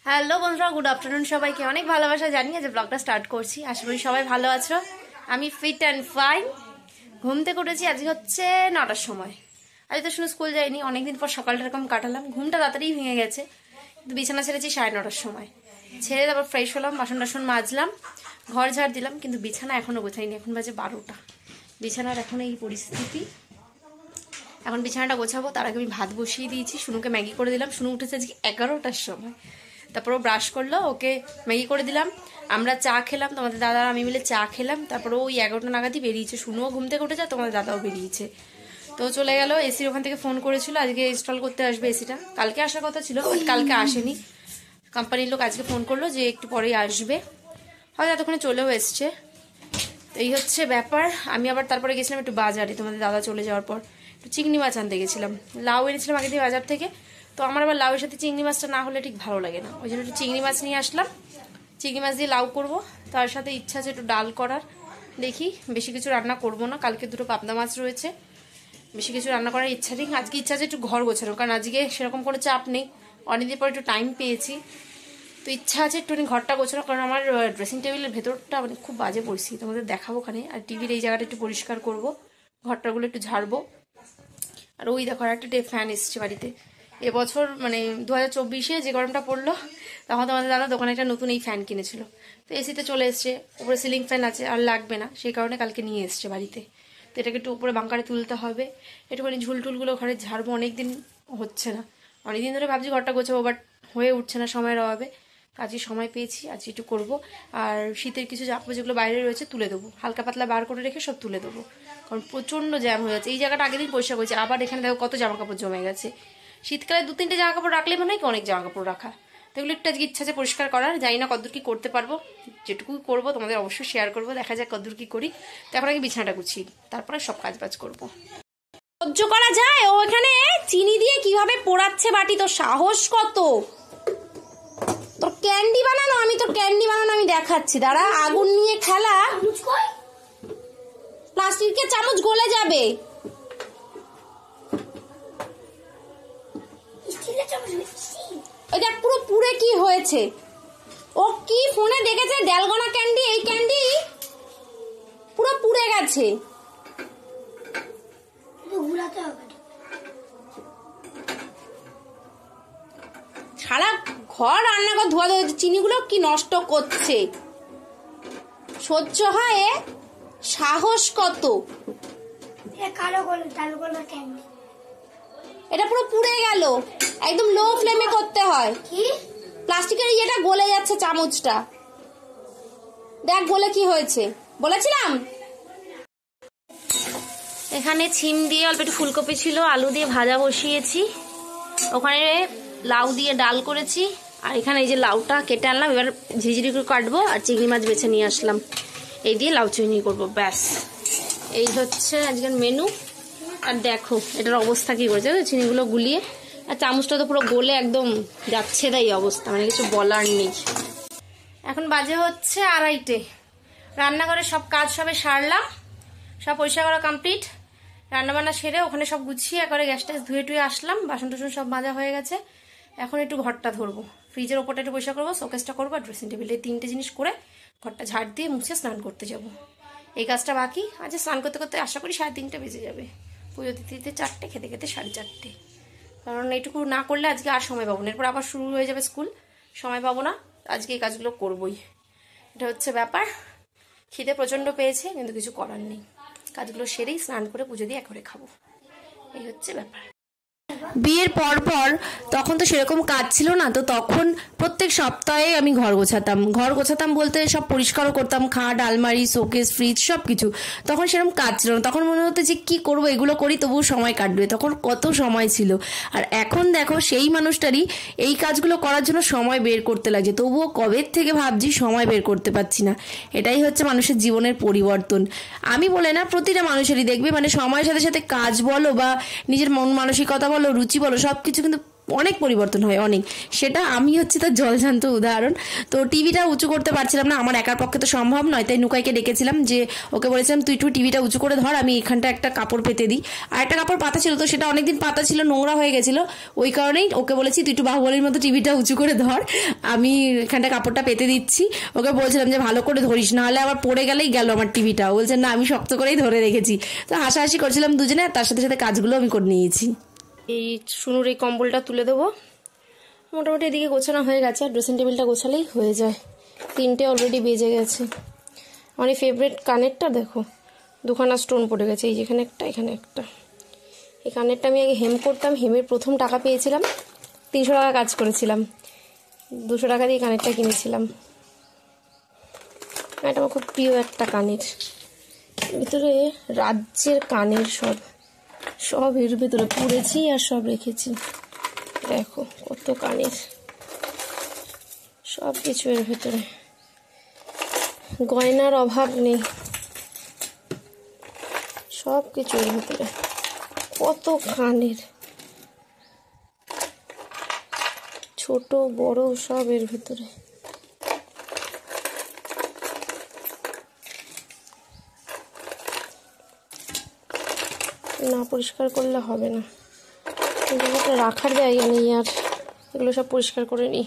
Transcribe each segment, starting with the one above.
Hello বন্ধুরা, good afternoon সবাইকে। অনেক ভালোবাসা জানিয়ে যে ব্লগটা স্টার্ট করছি। আশা করি সবাই ভালো আছো। আমি ফিট অ্যান্ড ফাইন। ঘুম থেকে উঠেছি আজকে হচ্ছে 9টার সময়। আজ তো শুনে স্কুল যাইনি, অনেকদিন পর সকালটা এরকম কাটালাম। ঘুমটা তাড়াতাড়ি ভেঙে গেছে, কিন্তু বিছানা ছেড়েছি 9:30টার সময়। ছেড়ে তারপর ফ্রেশ হলাম, বাসন টাসন মাজলাম, ঘর ঝাড় দিলাম, কিন্তু বিছানা এখনো গোছাইনি। এখন বাজে 12টা। বিছানার এখন এই পরিস্থিতি। এখন বিছানাটা গোছাবো, তার আগে আমি ভাত বসিয়ে দিয়েছি। শুনুকে ম্যাগি করে দিলাম। শুনু উঠেছে আজকে 11টার সময়। তারপর ও ব্রাশ করলো, ওকে ম্যাগি করে দিলাম। আমরা চা খেলাম, তোমাদের দাদা আমি মিলে চা খেলাম। তারপরে ওই 11টা নাগাদই বেরিয়েছে। শুনুও ঘুম থেকে উঠে যায়, তোমাদের দাদাও বেরিয়েছে। তো চলে গেল। এসির ওখান থেকে ফোন করেছিল, আজকে ইনস্টল করতে আসবে এসিটা। কালকে আসার কথা ছিল, বাট কালকে আসেনি। কোম্পানির লোক আজকে ফোন করলো যে একটু পরেই আসবে, হয়তো এতক্ষণে চলেও এসছে। তো এই হচ্ছে ব্যাপার। আমি আবার তারপরে গেছিলাম একটু বাজারে, তোমাদের দাদা চলে যাওয়ার পর একটু চিংড়ি মাছ আনতে গেছিলাম। লাউ এনেছিলাম আগে দিয়ে বাজার থেকে। তো আমার আবার লাউয়ের সাথে চিংড়ি মাছটা না হলে ঠিক ভালো লাগে না, ওই জন্য একটু চিংড়ি মাছ নিয়ে আসলাম। চিংড়ি মাছ দিয়ে লাউ করব, তার সাথে ইচ্ছা আছে একটু ডাল করার। দেখি, বেশি কিছু রান্না করব না, কালকে দুটো পাবদা মাছ রয়েছে। বেশি কিছু রান্না করার ইচ্ছা নেই। আজকে ইচ্ছা আছে একটু ঘর গোছানো, কারণ আজকে সেরকম কোনো চাপ নেই, অনেকদিন পর একটু টাইম পেয়েছি। তো ইচ্ছা আছে একটুখানি ঘরটা গোছানো, কারণ আমার ড্রেসিং টেবিলের ভেতরটা মানে খুব বাজে পরিস্থিতি, তোমাদের দেখাবো ওখানে। আর টিভির এই জায়গাটা একটু পরিষ্কার করব, ঘরটাগুলো একটু ঝাড়বো। আর ওই দেখো একটা ফ্যান এসছে বাড়িতে। এবছর মানে 2024-এ যে গরমটা পড়লো, তখন তোমাদের দাদা দোকানে একটা নতুন এই ফ্যান কিনেছিল। তো এসিতে চলে এসছে, উপরে সিলিং ফ্যান আছে, আর লাগবে না, সেই কারণে কালকে নিয়ে এসছে বাড়িতে। তো এটাকে একটু উপরে বাঙ্কারে তুলতে হবে, একটুখানি ঝুলটুলগুলো ঘরে ঝাড়বো। অনেকদিন হচ্ছে না, অনেকদিন ধরে ভাবছি ঘরটা গোছাবো, বাট হয়ে উঠছে না সময়ের অভাবে। আজকে সময় পেয়েছি, আজকে একটু করবো। আর শীতের কিছু জামা যেগুলো বাইরে রয়েছে তুলে দেবো, হালকা পাতলা বার করে রেখে সব তুলে দেবো, কারণ প্রচণ্ড জ্যাম হয়ে যাচ্ছে। এই জায়গাটা আগের দিন পরিষ্কার করেছে, আবার এখানে দেখো কত জামা কাপড় জমে গেছে। শীতকালে 2-3টে জামা কাপড় রাখলে মনে হয় কি অনেক জামা কাপড় রাখা। তো এগুলো একটু আজকে ইচ্ছা আছে পরিষ্কার করার। জানি না কতদূর কি করতে পারবো, যেটুকু করবো তোমাদের অবশ্যই শেয়ার করবো, দেখা যাক কতদূর কি করি। তো এখন আগে বিছানাটা গুছিয়ে তারপরে সব কাজ বাজ করবো। সহ্য করা যায়? ও এখানে চিনি দিয়ে কিভাবে পোড়াচ্ছে বাটি, তোর সাহস কত? তোর ক্যান্ডি বানানো, আমি তোর ক্যান্ডি বানানো আমি দেখাচ্ছি, দাঁড়া। আগুন নিয়ে খেলা, প্লাস্টিকের চামচ গলে যাবে। এটা পুরো পুরে কি হয়েছে? ও কি ফোনে দেখেছে ড্যালগোনা ক্যান্ডি, এই ক্যান্ডি পুরো পুড়ে গেছে। সারা ঘর রান্নাঘর ধোয়া ধোয়া, চিনিগুলো কি নষ্ট করছে, সহ্য হয়? সাহস কত? এটা পুরো পুড়ে গেল, একদম লো ফ্লেমে করতে হয়। প্লাস্টিকের ইয়েটা গলে যাচ্ছে, চামচটা দেখ গলে কি হয়েছে, বলেছিলাম। এখানে ছিম দিয়ে অল্প একটু ফুলকপি ছিল, আলু দিয়ে ভাজা বসিয়েছি। ওখানে লাউ দিয়ে ডাল করেছি। আর এখানে এই যে লাউটা কেটে আনলাম, এবার ঝিঝিরি করে কাটবো। আর চিংড়ি মাছ বেছে নিয়ে আসলাম, এই দিয়ে লাউ চিংড়ি করবো, ব্যাস। এই হচ্ছে আজকের মেনু। আর দেখো এটার অবস্থা কি করেছে, চিনিগুলো গুলিয়ে। আর চামচটা তো পুরো গলে একদম যাচ্ছে, তাই অবস্থা, মানে কিছু বলার নেই। এখন বাজে হচ্ছে 2:30। রান্নাঘরে সব কাজ সবে সারলাম, সব পরিষ্কার করা কমপ্লিট। রান্নাবান্না সেরে ওখানে সব গুছিয়ে একবারে গ্যাস ট্যাস ধুয়ে টুয়ে আসলাম। বাসন টাসন সব মাজা হয়ে গেছে। এখন একটু ঘরটা ধরবো, ফ্রিজের ওপরটা একটু পরিষ্কার করবো, শোকেসটা করবো, আর ড্রেসিং টেবিল, এই 3টে জিনিস করে ঘরটা ঝাড় দিয়ে মুছে স্নান করতে যাব। এই কাজটা বাকি। আজ স্নান করতে করতে আশা করি 3:30 বেজে যাবে। পুজো দিতে দিতে 4টে, খেতে খেতে 4:30। কারণ এইটুকু না করলে আজকে আর সময় পাবো না, এরপর আবার শুরু হয়ে যাবে স্কুল, সময় পাবো না। আজকে এই কাজগুলো করবোই, এটা হচ্ছে ব্যাপার। খিদে প্রচণ্ড পেয়েছে, কিন্তু কিছু করার নেই। কাজগুলো সেরেই স্নান করে পুজো দিয়ে একবারে খাবো, এই হচ্ছে ব্যাপার। বিয়ের পর পর তখন তো সেরকম কাজ ছিল না, তো তখন প্রত্যেক সপ্তাহে আমি ঘর গোছাতাম বলতে সব পরিষ্কারও করতাম, খাট, আলমারি, শোকেস, ফ্রিজ সব কিছু। তখন সেরকম কাজ ছিল না, তখন মনে হতো যে কি করবো, এগুলো করি তবুও সময় কাটবে, তখন কত সময় ছিল। আর এখন দেখো সেই মানুষটারই এই কাজগুলো করার জন্য সময় বের করতে লাগছে, তবুও কবে থেকে ভাবছি সময় বের করতে পারছি না। এটাই হচ্ছে মানুষের জীবনের পরিবর্তন। আমি বলে না, প্রতিটা মানুষেরই দেখবে মানে সময়ের সাথে সাথে কাজ বলো বা নিজের মন মানসিকতা বলো, রুচি বলো, সব কিছু কিন্তু অনেক পরিবর্তন হয়, অনেক। সেটা আমি হচ্ছে তার জলজান্ত উদাহরণ। তো টিভিটা উঁচু করতে পারছিলাম না, আমার একার পক্ষে তো সম্ভব নয়, তাই নুকাইকে ডেকেছিলাম, যে ওকে বলেছিলাম তুই একটু টিভিটা উঁচু করে ধর, আমি এখানটা একটা কাপড় পেতে দিই। আর একটা কাপড় পাতা ছিল, তো সেটা অনেকদিন পাতা ছিল, নোংরা হয়ে গেছিল, ওই কারণেই ওকে বলেছি তুই একটু বাহুবলীর মতো টিভিটা উঁচু করে ধর, আমি এখানটা কাপড়টা পেতে দিচ্ছি। ওকে বলছিলাম যে ভালো করে ধরিস, নাহলে আবার পড়ে গেলেই গেল আমার টিভিটা। বলছে না আমি শক্ত করেই ধরে রেখেছি। তো হাসাহাসি করছিলাম দুজনে, আর তার সাথে সাথে কাজগুলো আমি করে নিয়েছি। এই শুনুর এই কম্বলটা তুলে দেবো, মোটামুটি এদিকে গোছানো হয়ে গেছে, আর ড্রেসিং টেবিলটা গোছালেই হয়ে যায়। 3টে অলরেডি বেজে গেছে। আমার এই ফেভারিট কানেরটা দেখো, দুখানা স্টোন পড়ে গেছে, এই যেখানে একটা, এখানে একটা। এই কানেরটা আমি আগে হেম করতাম, হেমের প্রথম টাকা পেয়েছিলাম, 300 টাকা কাজ করেছিলাম, 200 টাকা দিয়ে কানেরটা কিনেছিলাম। এটা আমার খুব প্রিয় একটা কানের। ভিতরে রাজ্যের কানের সব এর ভিতরে পুড়েছি আর সব রেখেছি। দেখো কত কানের, সব কিছু এর ভেতরে, গয়নার অভাব নেই, সব কিছু এর ভেতরে, কত কানের, ছোট বড় সব এর ভেতরে। না পরিষ্কার করলে হবে না, জায়গাটা রাখার জায়গা নেই, আর এগুলো সব পরিষ্কার করে নিই।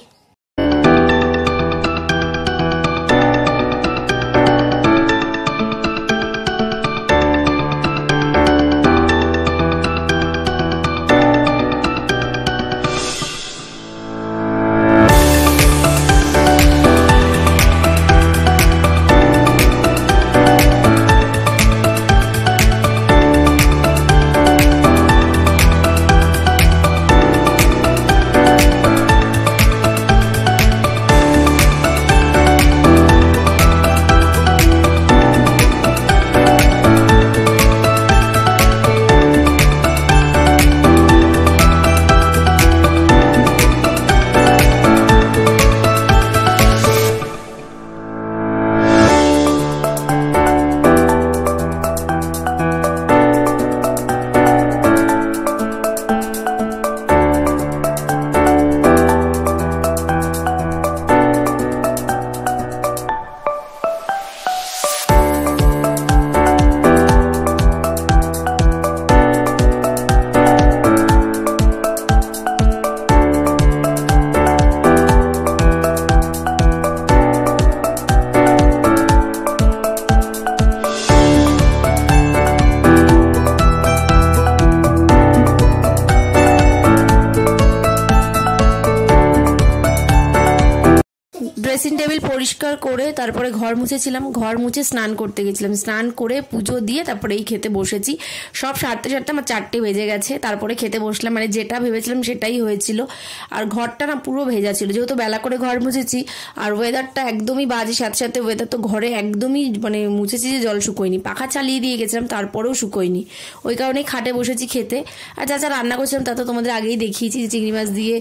ড্রেসিং টেবিল পরিষ্কার করে তারপরে ঘর মুছেছিলাম, ঘর মুছে স্নান করতে গেছিলাম, স্নান করে পুজো দিয়ে তারপরে এই খেতে বসেছি। সব সারতে সারতে আমার 4টে বেজে গেছে, তারপরে খেতে বসলাম, মানে যেটা ভেবেছিলাম সেটাই হয়েছিল। আর ঘরটা না পুরো ভেজা ছিল, যেহেতু বেলা করে ঘর মুছেছি, আর ওয়েদারটা একদমই বাজে, সাথে সাথে ওয়েদার তো ঘরে একদমই মানে মুছেছি যে জল শুকোয়নি, পাখা চালিয়ে দিয়ে গেছিলাম তারপরেও শুকোয়নি, ওই কারণেই খাটে বসেছি খেতে। আর যা যা রান্না করছিলাম তা তো তোমাদের আগেই দেখিয়েছি, চিংড়ি মাছ দিয়ে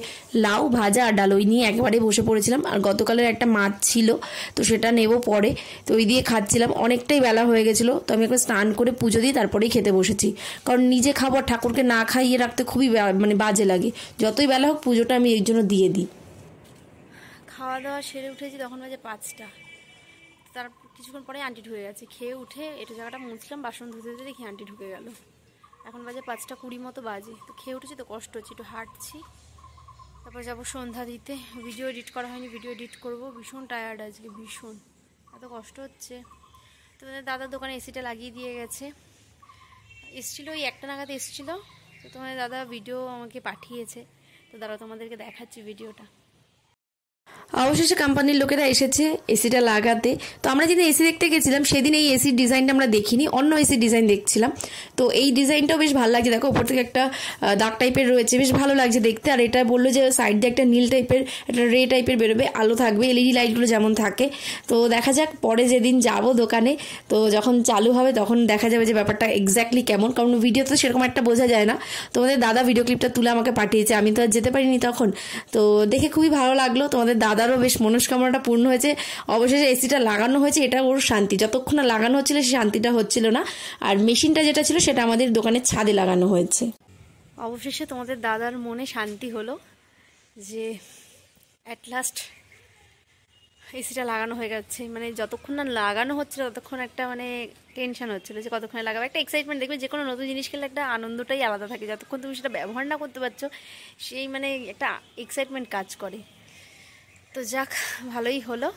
লাউ ভাজা আর ডাল, ওই নিয়ে একেবারে বসে পড়েছিলাম। আর গতকালের একটা মাছ ছিল, তো সেটা নেব পরে, তো ওই দিয়ে খাচ্ছিলাম। অনেকটাই বেলা হয়ে গেছিলো, তো আমি একবার স্নান করে পুজো দিয়ে তারপরেই খেতে বসেছি, কারণ নিজে খাবার ঠাকুরকে না খাইয়ে রাখতে খুবই মানে বাজে লাগে, যতই বেলা হোক পুজোটা আমি এই জন্য দিয়ে দিই। খাওয়া দাওয়া সেরে উঠেছি, তখন বাজে 5টা, তার কিছুক্ষণ পরে আন্টি ঢুকে গেছে। খেয়ে উঠে একটু জায়গাটা মুছলাম, বাসন ধুতে ধুতে দেখি আন্টি ঢুকে গেল। এখন বাজে 5টা 20 মতো বাজে, তো খেয়ে উঠেছি, তো কষ্ট হচ্ছে, একটু হাঁটছি, তারপর যাবো সন্ধ্যা দিতে। ভিডিও এডিট করা হয়নি, ভিডিও এডিট করবো। ভীষণ টায়ার্ড আজকে, ভীষণ এত কষ্ট হচ্ছে। তোমাদের দাদার দোকানে এসিটা লাগিয়ে দিয়ে গেছে, এসছিলো ওই 1টা নাগাদ এসছিলো, তো তোমাদের দাদা ভিডিও আমাকে পাঠিয়েছে, তো দাদা তোমাদেরকে দেখাচ্ছি ভিডিওটা। অবশেষে কোম্পানির লোকেরা এসেছে এসিটা লাগাতে। তো আমরা যেদিন এসি দেখতে গেছিলাম সেদিন এই এসির ডিজাইনটা আমরা দেখিনি, অন্য এসির ডিজাইন দেখছিলাম। তো এই ডিজাইনটাও বেশ ভালো লাগছে, দেখো উপর থেকে একটা দাগ টাইপের রয়েছে, বেশ ভালো লাগছে দেখতে। আর এটা বললো যে সাইড দিয়ে একটা নীল টাইপের, একটা রে টাইপের বেরোবে, আলো থাকবে, এলইডি লাইটগুলো যেমন থাকে। তো দেখা যাক পরে যেদিন যাব দোকানে, তো যখন চালু হবে তখন দেখা যাবে যে ব্যাপারটা এক্স্যাক্টলি কেমন, কারণ ভিডিওতে সেরকম একটা বোঝা যায় না। তোমাদের দাদা ভিডিও ক্লিপটা তুলে আমাকে পাঠিয়েছে, আমি তো আর যেতে পারিনি তখন। তো দেখে খুবই ভালো লাগলো, তোমাদের দাদারও বেশ মনস্কামনাটা পূর্ণ হয়েছে। অবশেষে এসিটা লাগানো হয়েছে, এটা ওর শান্তি, যতক্ষণ না লাগানো হচ্ছিল সে শান্তিটা হচ্ছিল না। আর মেশিনটা যেটা ছিল সেটা আমাদের দোকানের ছাদে লাগানো হয়েছে। অবশেষে তোমাদের দাদার মনে শান্তি হলো। যে অ্যাট লাস্ট এসিটা লাগানো হয়ে গেছে। মানে যতক্ষণ না লাগানো হচ্ছিল ততক্ষণ একটা মানে টেনশন হচ্ছিলো যে কতক্ষণে লাগাবো। একটা এক্সাইটমেন্ট, দেখবে যে কোনো নতুন জিনিস খেলে একটা আনন্দটাই আলাদা থাকে। যতক্ষণ তুমি সেটা ব্যবহার না করতে পারছো সেই মানে একটা এক্সাইটমেন্ট কাজ করে। তো যাক, ভালোই হলো।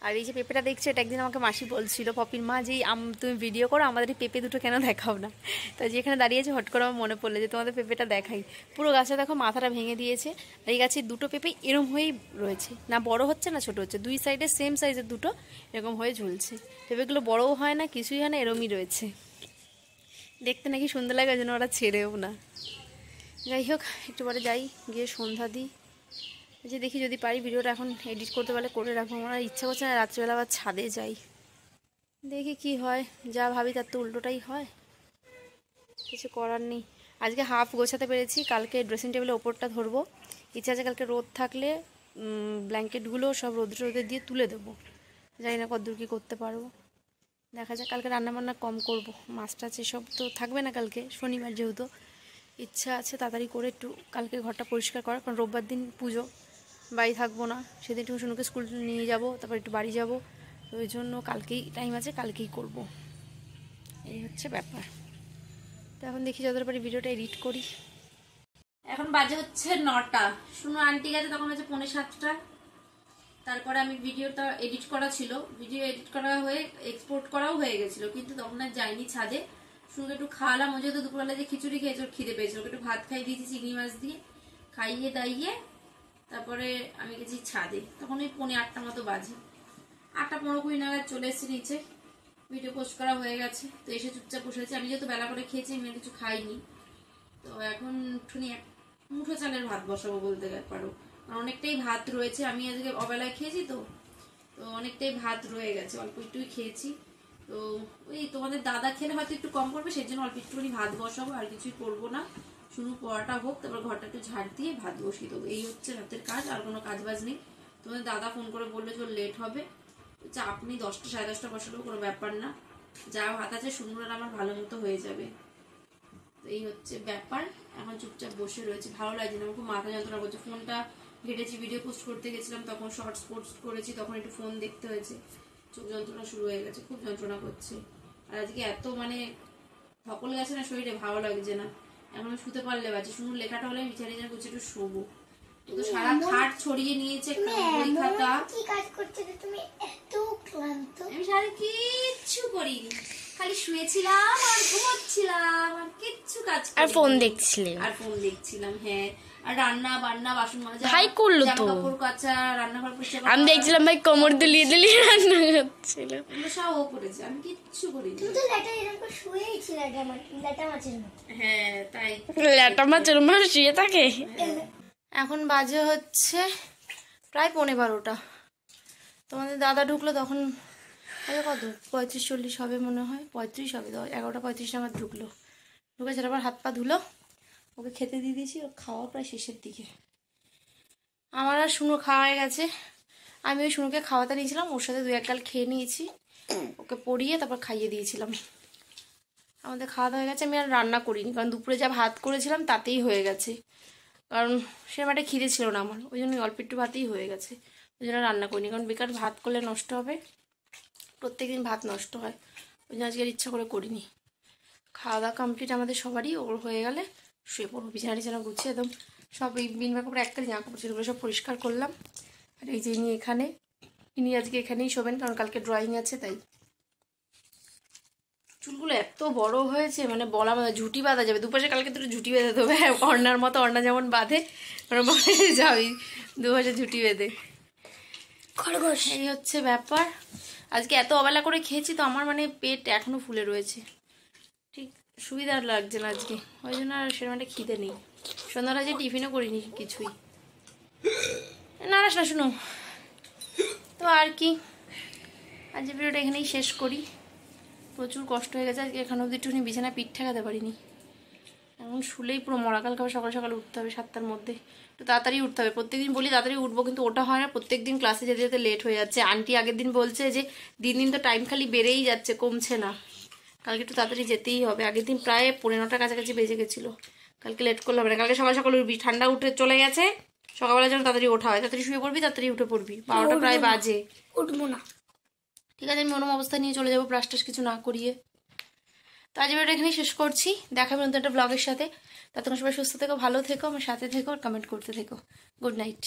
আর এই যে পেঁপেটা দেখছো, এটা একদিন আমাকে মাসি বলছিল, পপির মা, যে তুমি ভিডিও করো, আমাদের এই পেঁপে দুটো কেন দেখাও না। তো যেখানে দাঁড়িয়েছে হট করে আমার মনে পড়লো যে তোমাদের পেঁপেটা দেখাই। পুরো গাছটা দেখো মাথাটা ভেঙে দিয়েছে। আর এই গাছে দুটো পেঁপে এরম হয়েই রয়েছে, না বড় হচ্ছে না ছোট হচ্ছে, দুই সাইডে সেম সাইজের দুটো এরকম হয়ে ঝুলছে। পেঁপেগুলো বড়ও হয় না, কিছুই হয় না, এরমই রয়েছে। দেখতে নাকি সুন্দর লাগে, ওই জন্য ওরা ছেড়েও না। যাই হোক, একটু পরে যাই, গিয়ে সন্ধ্যা দিই। যে দেখি যদি পারি ভিডিওটা এখন এডিট করতে পারলে করে রাখবো। আমার ইচ্ছা করছে না রাত্রিবেলা আবার ছাদে যাই, দেখি কি হয়। যা ভাবি তার তো উল্টোটাই হয়, কিছু করার নেই। আজকে হাফ গোছাতে পেরেছি, কালকে ড্রেসিং টেবিলের ওপরটা ধরবো। ইচ্ছা আছে কালকে রোদ থাকলে ব্ল্যাঙ্কেটগুলো সব রোদে দিয়ে তুলে দেবো। জানি না কতদূর কী করতে পারবো, দেখা যাক। কালকে রান্নাবান্না কম করব, মাছ টাছ এসব তো থাকবে না কালকে, শনিবার যেহেতু। ইচ্ছা আছে তাড়াতাড়ি করে একটু কালকে ঘরটা পরিষ্কার করার, কারণ রোববার দিন পুজো, বাড়ি থাকবো না। সেদিন একটু শুনুকে স্কুল নিয়ে যাব, তারপর একটু বাড়ি যাব। তো ওই জন্য কালকেই টাইম আছে, কালকেই করব। এই হচ্ছে ব্যাপার। তো এখন দেখি যতটা পারি ভিডিওটা এডিট করি। এখন বাজে হচ্ছে 9টা। শুনো আন্টি গেছে তখন হচ্ছে 6:45। তারপরে আমি ভিডিওটা এডিট করা ছিল, ভিডিও এডিট করা হয়ে এক্সপোর্ট করাও হয়ে গেছিলো, কিন্তু তখন আর যাইনি ছাদে। শুধু একটু খাওয়ালাম, ও যেহেতু দুপুরবেলা যে খিচুড়ি খেয়েছে, ওর খিদে পেয়েছিল, একটু ভাত খাইয়ে দিয়েছি চিংড়ি মাছ দিয়ে, খাইয়ে দাইয়ে তারপরে আমি গেছি ছাদে। তখন ওই 7:45 মতো বাজে, 8:15 নাগাদ চলে এসেছি নিচে। ভিডিও পোস্ট করা হয়ে গেছে, তো এসে চুপচাপ বসে আছি। আমি যেহেতু বেলা করে খেয়েছি, আমি কিছু খাইনি। তো এখন একটুখানি এক মুঠো চালের ভাত বসাবো বলতে পারো, কারণ অনেকটাই ভাত রয়েছে। আমি আজকে অবেলায় খেয়েছি, তো অনেকটাই ভাত রয়ে গেছে, অল্প একটুই খেয়েছি। তো ওই তোমাদের দাদা খেলে হয়তো একটু কম করবে, সেই জন্য অল্প একটুখানি ভাত বসাবো, আর কিছুই করবো না। শুধু পড়াটা হোক, তারপর ঘরটা একটু ঝাড় দিয়ে ভাত বসিয়ে দেবো। এই হচ্ছে রাতের কাজ, আর কোনো কাজ বাজ নেই। তোমাদের দাদা ফোন করে বললো যে লেট হবে, চাপ নেই, 10টা 10:30 বসালেও কোনো ব্যাপার না। যা ভাত আছে সুন্দর আমার ভালো মতো হয়ে যাবে। তো এই হচ্ছে ব্যাপার। এখন চুপচাপ বসে রয়েছে, ভালো লাগছে না, আমার খুব মাথা যন্ত্রণা করছে। ফোনটা ঘেটেছি, ভিডিও পোস্ট করতে গেছিলাম তখন, শর্টস পোস্ট করেছি তখন একটু ফোন দেখতে হয়েছে, চোখ যন্ত্রণা শুরু হয়ে গেছে, খুব যন্ত্রণা করছে। আর আজকে এত মানে ধকল গেছে না শরীরে, ভালো লাগছে না। এখন শুতে পারলে বাজে, শুনুন লেখাটা হলে বিছানে যেন করছে একটু শোবো। তো সারা খাট ছড়িয়ে নিয়েছে বই খাতা। কি কাজ করছো তুমি এত ক্লান্ত? আমি সারা কিচ্ছু করিনি, খালি শুয়েছিলাম আর ঘুমোচ্ছিলাম, আর কিচ্ছু কাজ করিনি। আর ফোন দেখছিলাম। হ্যাঁ, আর রান্না বান্না, বাসন মাজা, ভাই করলো তো, কাপড় কাচা, রান্নাঘর পরিষ্কার করা। আমি দেখছিলাম ভাই কোমর দুলিয়ে দুলিয়ে রান্না করছিল। এগুলো সব ও করেছে, আমি কিচ্ছু করিনি। তুমি তো লেটা এরকম করে শুয়েই ছিল, লেটা মাছের মতো। হ্যাঁ তাই, লেটা মাছের মতো শুয়ে থাকে। এখন বাজে হচ্ছে প্রায় 12:15। তোমাদের দাদা ঢুকলো তখন কত 35-40 হবে মনে হয়, 35 হবে, 11:35 নাগাদ ঢুকলো। ঢুকে সেটা আবার হাত পা ধুলো, ওকে খেতে দিয়ে দিয়েছি, ওর খাওয়া প্রায় শেষের দিকে। আমার আর শুনো খাওয়া হয়ে গেছে, আমি ওই শুনুকে খাওয়াতে নিয়েছিলাম, ওর সাথে 2-1 গাল খেয়ে নিয়েছি, ওকে পরিয়ে তারপর খাইয়ে দিয়েছিলাম। আমাদের খাওয়া দাওয়া হয়ে গেছে, আমি আর রান্না করিনি, কারণ দুপুরে যা ভাত করেছিলাম তাতেই হয়ে গেছে, কারণ সেরকম একটা খিদে ছিল না আমার, ওই জন্য অল্প একটু ভাতেই হয়ে গেছে, ওই জন্য রান্না করিনি। কারণ বেকার ভাত করলে নষ্ট হবে, প্রত্যেকদিন ভাত নষ্ট হয়, ওই জন্য আজকে আর ইচ্ছা করে করিনি। খাওয়া দাওয়া কমপ্লিট আমাদের সবারই, ওর হয়ে গেলে শুয়ে পড়বো। বিছানা গুছিয়ে একদম সব এই বিনবা কাপড়, একটা জামা কাপড় ছিল, সব পরিষ্কার করলাম। আর এই যে ইনি এখানে, ইনি আজকে এখানেই শোবেন, কারণ কালকে ড্রয়িং আছে তাই। চুলগুলো এত বড় হয়েছে, মানে বলা মানে ঝুটি বাঁধা যাবে, দুপাশে কালকে দুটো ঝুটি বেঁধে দেবে, অর্ণার মতো, অর্ণা যেমন বাঁধে যাবি দুপাশে ঝুটি বেঁধে খরগোশ। এই হচ্ছে ব্যাপার। আজকে এত অবেলা করে খেয়েছি তো আমার মানে পেট এখনো ফুলে রয়েছে, ঠিক সুবিধা লাগছে না আজকে, ওই জন্য আর সেরকম একটা খিদে নেই। সন্ধ্যাটা যে টিফিনও করিনি কিছুই, না না শুনো। তো আর কি, আজকে ভিডিওটা এখানেই শেষ করি। প্রচুর কষ্ট হয়ে গেছে আজকে, এখানে অবধি একটুখানি বিছানায় পিঠ ঠেকাতে পারিনি। এখন শুলেই পুরো মরা, কালকে আবার সকাল সকাল উঠতে হবে 7টার মধ্যে, একটু তাড়াতাড়ি উঠতে হবে। প্রত্যেকদিন বলি তাড়াতাড়ি উঠবো, কিন্তু ওটা হয় না, প্রত্যেকদিন ক্লাসে যেতে যেতে লেট হয়ে যাচ্ছে। আন্টি আগের দিন বলছে যে দিন দিন তো টাইম খালি বেড়েই যাচ্ছে, কমছে না, কালকে একটু তাড়াতাড়ি যেতেই হবে। আগের দিন প্রায় 9:15 কাছাকাছি বেজে গেছিলো, কালকে লেট করলে হবে না। কালকে সকাল সকাল উঠবি, ঠান্ডা উঠে চলে গেছে, সকালবেলা যেন তাড়াতাড়ি ওঠা হয়, তাড়াতাড়ি শুয়ে পড়বি, তাড়াতাড়ি উঠে পড়বি, 12টা প্রায় বাজে। উঠবো না। ঠিক আছে, আমি অন্য অবস্থায় নিয়ে চলে যাবো ব্রাশ টাশ কিছু না করিয়ে। তো আজ ভিডিওটা এখানেই শেষ করছি, দেখা হবে নতুন একটা ব্লগের সাথে। ততক্ষণ সবাই সুস্থ থেকো, ভালো থেকো, আমার সাথে থেকো, আর কমেন্ট করতে থেকো। Good night.